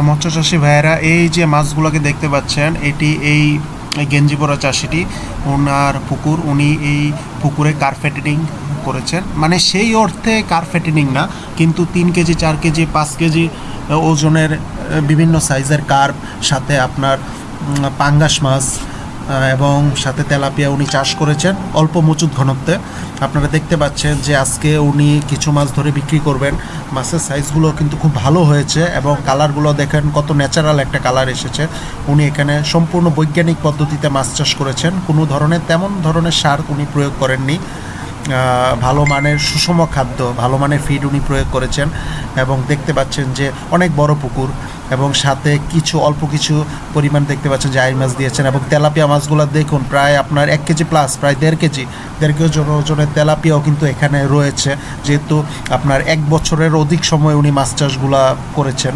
মৎস্য চাষি ভাইয়েরা, এই যে মাছগুলোকে দেখতে পাচ্ছেন, এটি এই গেঞ্জি পরা চাষিটি, ওনার পুকুর, উনি এই পুকুরে কার্পেটিং করেছেন। মানে সেই অর্থে কার্পেটিং না, কিন্তু 3 কেজি 4 কেজি 5 কেজি ওজনের বিভিন্ন সাইজের কার্প, সাথে আপনার পাঙ্গাস মাছ এবং সাথে তেলাপিয়া উনি চাষ করেছেন অল্প মজুদ ঘনত্বে। আপনারা দেখতে পাচ্ছেন যে আজকে উনি কিছু মাছ ধরে বিক্রি করবেন। মাছের সাইজগুলো কিন্তু খুব ভালো হয়েছে এবং কালারগুলো দেখেন কত ন্যাচারাল একটা কালার এসেছে। উনি এখানে সম্পূর্ণ বৈজ্ঞানিক পদ্ধতিতে মাছ চাষ করেছেন, কোনো ধরনের তেমন ধরনের সার উনি প্রয়োগ করেননি। ভালো মানের সুষম খাদ্য, ভালো মানের ফিড উনি প্রয়োগ করেছেন। এবং দেখতে পাচ্ছেন যে অনেক বড় পুকুর, এবং সাথে কিছু অল্প কিছু পরিমাণ দেখতে পাচ্ছেন যে আইর মাছ দিয়েছেন। এবং তেলাপিয়া মাছগুলো দেখুন, প্রায় আপনার 1 কেজি প্লাস, প্রায় 1.5 কেজি, 1.5 কেজি ওজনের তেলাপিয়াও কিন্তু এখানে রয়েছে, যেহেতু আপনার 1 বছরের অধিক সময় উনি মাছ চাষগুলা করেছেন।